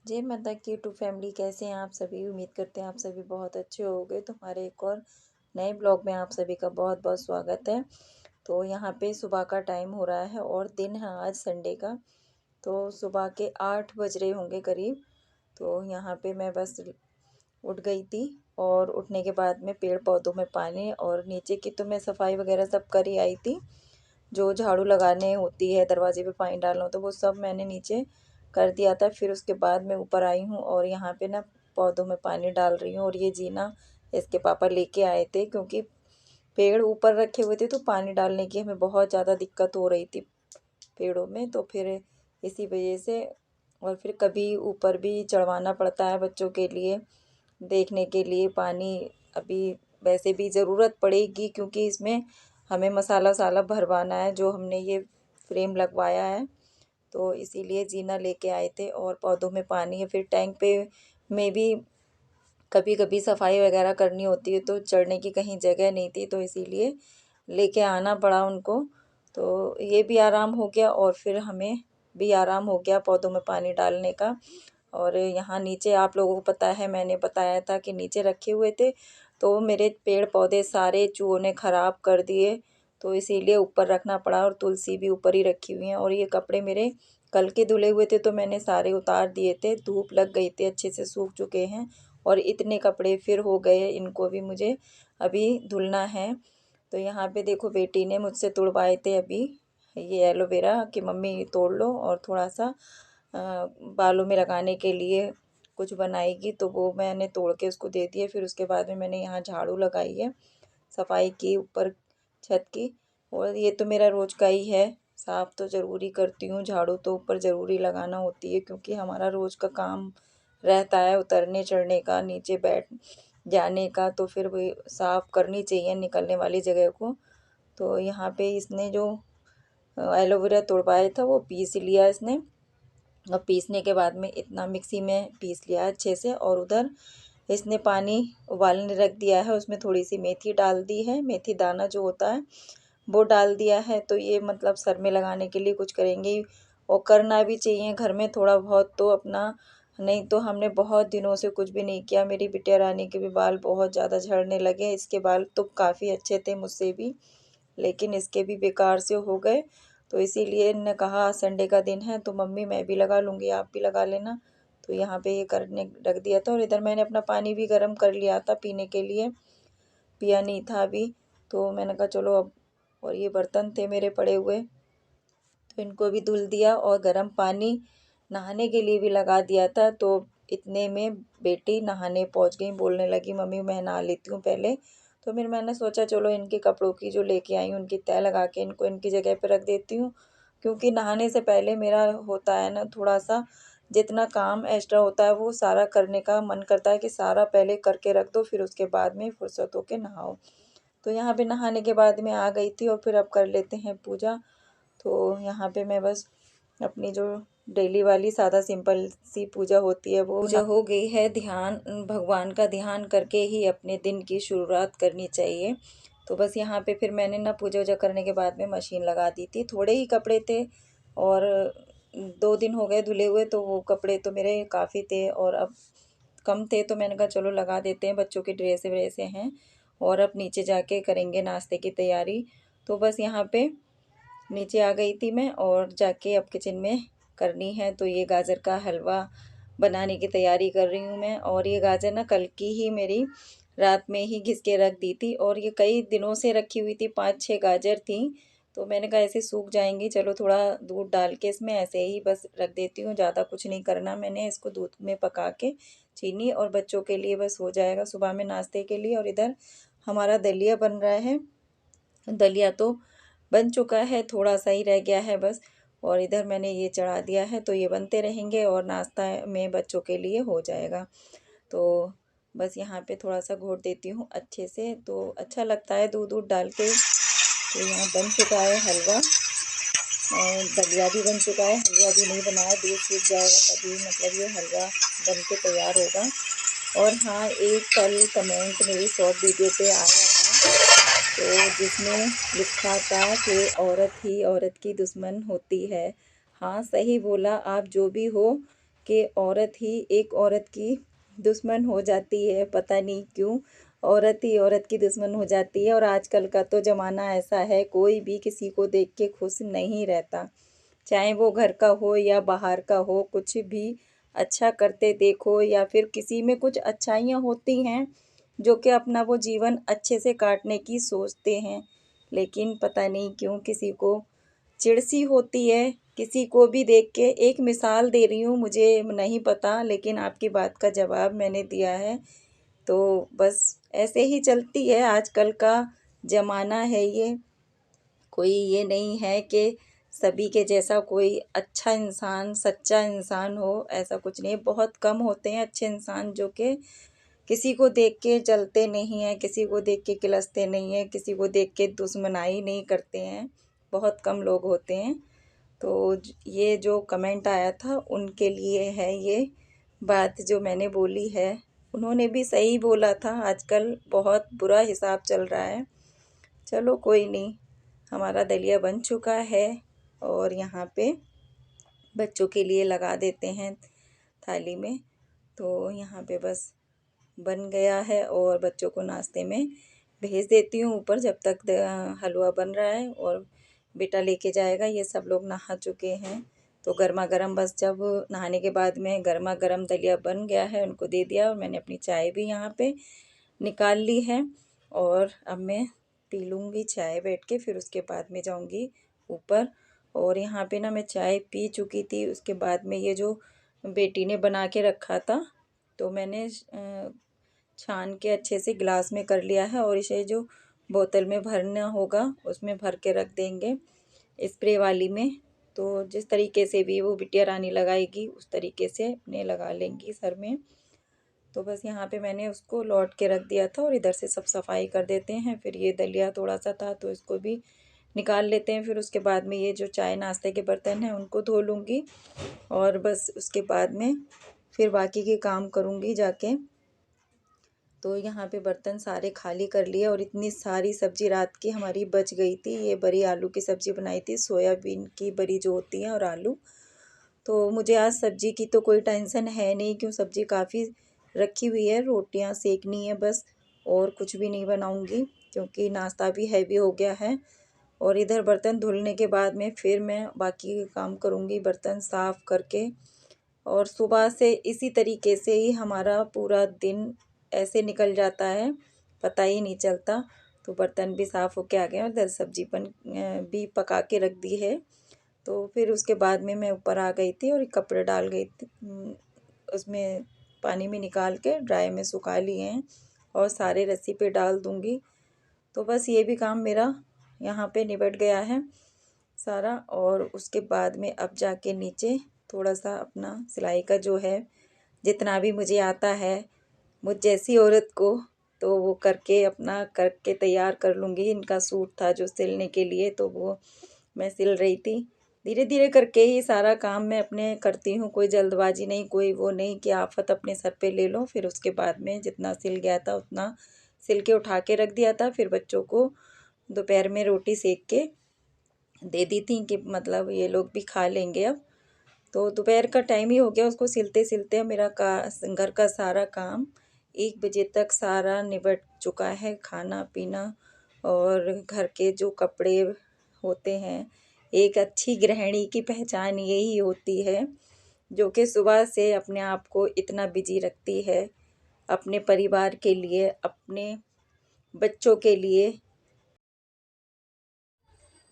जय माता की यूट्यूब फैमिली, कैसे हैं आप सभी। उम्मीद करते हैं आप सभी बहुत अच्छे होंगे। तो हमारे एक और नए ब्लॉग में आप सभी का बहुत बहुत स्वागत है। तो यहाँ पे सुबह का टाइम हो रहा है और दिन है आज संडे का। तो सुबह के 8 बज रहे होंगे करीब। तो यहाँ पे मैं बस उठ गई थी और उठने के बाद में पेड़ पौधों में पानी और नीचे की तो मैं सफाई वगैरह सब कर ही आई थी। जो झाड़ू लगाने होती है, दरवाजे पे पानी डालना होता है, वो सब मैंने नीचे कर दिया था। फिर उसके बाद मैं ऊपर आई हूँ और यहाँ पे ना पौधों में पानी डाल रही हूँ। और ये जीना इसके पापा लेके आए थे, क्योंकि पेड़ ऊपर रखे हुए थे तो पानी डालने की हमें बहुत ज़्यादा दिक्कत हो रही थी पेड़ों में। तो फिर इसी वजह से, और फिर कभी ऊपर भी चढ़वाना पड़ता है बच्चों के लिए देखने के लिए पानी। अभी वैसे भी ज़रूरत पड़ेगी, क्योंकि इसमें हमें मसाला वसाला भरवाना है, जो हमने ये फ्रेम लगवाया है। तो इसीलिए जीना लेके आए थे और पौधों में पानी है। फिर टैंक पे में भी कभी कभी सफाई वगैरह करनी होती है, तो चढ़ने की कहीं जगह नहीं थी, तो इसीलिए लेके आना पड़ा उनको। तो ये भी आराम हो गया और फिर हमें भी आराम हो गया पौधों में पानी डालने का। और यहाँ नीचे आप लोगों को पता है, मैंने बताया था कि नीचे रखे हुए थे, तो मेरे पेड़ पौधे सारे चूहों ने ख़राब कर दिए। तो इसीलिए ऊपर रखना पड़ा और तुलसी भी ऊपर ही रखी हुई है। और ये कपड़े मेरे कल के धुले हुए थे, तो मैंने सारे उतार दिए थे, धूप लग गई थी, अच्छे से सूख चुके हैं। और इतने कपड़े फिर हो गए, इनको भी मुझे अभी धुलना है। तो यहाँ पे देखो, बेटी ने मुझसे तुड़वाए थे अभी ये एलोवेरा कि मम्मी तोड़ लो और थोड़ा सा बालों में लगाने के लिए कुछ बनाएगी, तो वो मैंने तोड़ के उसको दे दिए। फिर उसके बाद में मैंने यहाँ झाड़ू लगाई है, सफाई की ऊपर छत की। और ये तो मेरा रोज का ही है, साफ़ तो ज़रूरी करती हूँ, झाड़ू तो ऊपर ज़रूरी लगाना होती है, क्योंकि हमारा रोज़ का काम रहता है उतरने चढ़ने का, नीचे बैठ जाने का। तो फिर वो साफ़ करनी चाहिए निकलने वाली जगह को। तो यहाँ पे इसने जो एलोवेरा तोड़वाया था वो पीस लिया इसने। और पीसने के बाद में इतना मिक्सी में पीस लिया अच्छे से। और उधर इसने पानी उबालने रख दिया है, उसमें थोड़ी सी मेथी डाल दी है, मेथी दाना जो होता है वो डाल दिया है। तो ये मतलब सर में लगाने के लिए कुछ करेंगे ही, और करना भी चाहिए घर में थोड़ा बहुत तो अपना। नहीं तो हमने बहुत दिनों से कुछ भी नहीं किया। मेरी बिटिया रानी के भी बाल बहुत ज़्यादा झड़ने लगे। इसके बाल तो काफ़ी अच्छे थे मुझसे भी, लेकिन इसके भी बेकार से हो गए। तो इसीलिए ने कहा संडे का दिन है तो मम्मी मैं भी लगा लूँगी, आप भी लगा लेना। तो यहाँ पे ये करने रख दिया था। और इधर मैंने अपना पानी भी गर्म कर लिया था पीने के लिए, पिया नहीं था अभी। तो मैंने कहा चलो अब, और ये बर्तन थे मेरे पड़े हुए, तो इनको भी धुल दिया और गर्म पानी नहाने के लिए भी लगा दिया था। तो इतने में बेटी नहाने पहुंच गई, बोलने लगी मम्मी मैं नहा लेती हूँ पहले। तो फिर मैंने सोचा चलो इनके कपड़ों की जो लेके आई हूँ उनकी तह लगा के इनको इनकी जगह पर रख देती हूँ। क्योंकि नहाने से पहले मेरा होता है ना थोड़ा सा, जितना काम एक्स्ट्रा होता है वो सारा करने का मन करता है कि सारा पहले करके रख दो, फिर उसके बाद में फुर्सत होके नहाओ। तो यहाँ पे नहाने के बाद में आ गई थी और फिर अब कर लेते हैं पूजा। तो यहाँ पे मैं बस अपनी जो डेली वाली सादा सिंपल सी पूजा होती है वो पूजा हो गई है। ध्यान, भगवान का ध्यान करके ही अपने दिन की शुरुआत करनी चाहिए। तो बस यहाँ पे फिर मैंने ना पूजा वूजा करने के बाद में मशीन लगा दी थी। थोड़े ही कपड़े थे और 2 दिन हो गए धुले हुए, तो वो कपड़े तो मेरे काफ़ी थे और अब कम थे, तो मैंने कहा चलो लगा देते हैं, बच्चों की ड्रेसें व्रेसें हैं। और अब नीचे जाके करेंगे नाश्ते की तैयारी। तो बस यहाँ पे नीचे आ गई थी मैं और जाके अब किचन में करनी है। तो ये गाजर का हलवा बनाने की तैयारी कर रही हूँ मैं। और ये गाजर ना कल की ही मेरी रात में ही घिस के रख दी थी, और ये कई दिनों से रखी हुई थी, 5-6 गाजर थी। तो मैंने कहा ऐसे सूख जाएंगी, चलो थोड़ा दूध डाल के इसमें ऐसे ही बस रख देती हूँ, ज़्यादा कुछ नहीं करना मैंने। इसको दूध में पका के चीनी और बच्चों के लिए बस हो जाएगा सुबह में नाश्ते के लिए। और इधर हमारा दलिया बन रहा है, दलिया तो बन चुका है, थोड़ा सा ही रह गया है बस। और इधर मैंने ये चढ़ा दिया है, तो ये बनते रहेंगे और नाश्ता में बच्चों के लिए हो जाएगा। तो बस यहाँ पे थोड़ा सा घोट देती हूँ अच्छे से, तो अच्छा लगता है दूध दूध डाल के। तो यहाँ बन चुका है हलवा और दलिया भी बन चुका है। हलवा भी नहीं बनाया, दूध सूख जाएगा तभी मतलब ये हलवा बन के तैयार होगा। और हाँ, एक कल कमेंट मेरी शॉर्ट वीडियो पे आया था, तो जिसमें लिखा था कि औरत ही औरत की दुश्मन होती है। हाँ सही बोला, आप जो भी हो, कि औरत ही एक औरत की दुश्मन हो जाती है, पता नहीं क्यों औरत ही औरत की दुश्मन हो जाती है। और आजकल का तो ज़माना ऐसा है, कोई भी किसी को देख के खुश नहीं रहता, चाहे वो घर का हो या बाहर का हो। कुछ भी अच्छा करते देखो या फिर किसी में कुछ अच्छाइयाँ होती हैं जो कि अपना वो जीवन अच्छे से काटने की सोचते हैं, लेकिन पता नहीं क्यों किसी को चिढ़ सी होती है किसी को भी देख के। एक मिसाल दे रही हूँ, मुझे नहीं पता, लेकिन आपकी बात का जवाब मैंने दिया है। तो बस ऐसे ही चलती है, आजकल का ज़माना है ये। कोई ये नहीं है कि सभी के जैसा कोई अच्छा इंसान, सच्चा इंसान हो, ऐसा कुछ नहीं है। बहुत कम होते हैं अच्छे इंसान जो कि किसी को देख के जलते नहीं हैं, किसी को देख के किलसते नहीं हैं, किसी को देख के दुश्मनाई नहीं करते हैं, बहुत कम लोग होते हैं। तो ये जो कमेंट आया था उनके लिए है ये बात जो मैंने बोली है। उन्होंने भी सही बोला था, आजकल बहुत बुरा हिसाब चल रहा है। चलो कोई नहीं, हमारा दलिया बन चुका है और यहाँ पे बच्चों के लिए लगा देते हैं थाली में। तो यहाँ पे बस बन गया है और बच्चों को नाश्ते में भेज देती हूँ ऊपर, जब तक हलवा बन रहा है और बेटा लेके जाएगा। ये सब लोग नहा चुके हैं, तो गर्मा गर्म, बस जब नहाने के बाद में गर्मा गर्म दलिया बन गया है उनको दे दिया। और मैंने अपनी चाय भी यहाँ पे निकाल ली है और अब मैं पी लूँगी चाय बैठ के, फिर उसके बाद में जाऊँगी ऊपर। और यहाँ पे ना मैं चाय पी चुकी थी, उसके बाद में ये जो बेटी ने बना के रखा था तो मैंने छान के अच्छे से गिलास में कर लिया है। और इसे जो बोतल में भरना होगा उसमें भर के रख देंगे स्प्रे वाली में। तो जिस तरीके से भी वो बिटिया रानी लगाएगी उस तरीके से अपने लगा लेंगी सर में। तो बस यहाँ पे मैंने उसको लौट के रख दिया था और इधर से सब सफाई कर देते हैं। फिर ये दलिया थोड़ा सा था तो इसको भी निकाल लेते हैं। फिर उसके बाद में ये जो चाय नाश्ते के बर्तन हैं उनको धो लूँगी और बस उसके बाद में फिर बाकी के काम करूँगी जाके। तो यहाँ पे बर्तन सारे खाली कर लिए और इतनी सारी सब्ज़ी रात की हमारी बच गई थी। ये बड़ी आलू की सब्ज़ी बनाई थी, सोयाबीन की बड़ी जो होती है और आलू। तो मुझे आज सब्ज़ी की तो कोई टेंशन है नहीं, क्यों सब्ज़ी काफ़ी रखी हुई है, रोटियां सेकनी है बस, और कुछ भी नहीं बनाऊंगी क्योंकि नाश्ता भी हैवी हो गया है। और इधर बर्तन धुलने के बाद में फिर मैं बाकी काम करूंगी, बर्तन साफ़ करके। और सुबह से इसी तरीके से ही हमारा पूरा दिन ऐसे निकल जाता है, पता ही नहीं चलता। तो बर्तन भी साफ़ होके आ गए और इधर सब्जी भी पका के रख दी है। तो फिर उसके बाद में मैं ऊपर आ गई थी और कपड़े डाल गई थी उसमें, पानी में निकाल के ड्राई में सुखा लिए हैं और सारे रस्सी पे डाल दूँगी। तो बस ये भी काम मेरा यहाँ पे निबट गया है सारा। और उसके बाद में अब जाके नीचे थोड़ा सा अपना सिलाई का जो है, जितना भी मुझे आता है मुझ जैसी औरत को, तो वो करके अपना करके तैयार कर लूँगी। इनका सूट था जो सिलने के लिए, तो वो मैं सिल रही थी। धीरे धीरे करके ही सारा काम मैं अपने करती हूँ, कोई जल्दबाजी नहीं, कोई वो नहीं कि आफत अपने सर पे ले लो। फिर उसके बाद में जितना सिल गया था उतना सिल के उठा के रख दिया था। फिर बच्चों को दोपहर में रोटी सेक के दे दी थी कि मतलब ये लोग भी खा लेंगे अब। तो दोपहर का टाइम ही हो गया, उसको सिलते सिलते मेरा घर का सारा काम 1 बजे तक सारा निबट चुका है। खाना पीना और घर के जो कपड़े होते हैं, एक अच्छी गृहिणी की पहचान यही होती है जो कि सुबह से अपने आप को इतना बिजी रखती है, अपने परिवार के लिए, अपने बच्चों के लिए।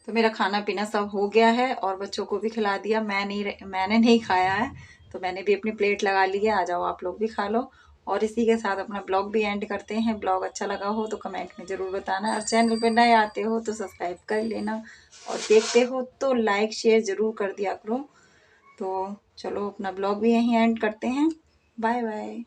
तो मेरा खाना पीना सब हो गया है और बच्चों को भी खिला दिया। मैंने नहीं खाया है, तो मैंने भी अपनी प्लेट लगा ली है। आ जाओ आप लोग भी खा लो। और इसी के साथ अपना ब्लॉग भी एंड करते हैं। ब्लॉग अच्छा लगा हो तो कमेंट में ज़रूर बताना, और चैनल पे नए आते हो तो सब्सक्राइब कर लेना, और देखते हो तो लाइक शेयर ज़रूर कर दिया करो। तो चलो अपना ब्लॉग भी यहीं एंड करते हैं। Bye bye.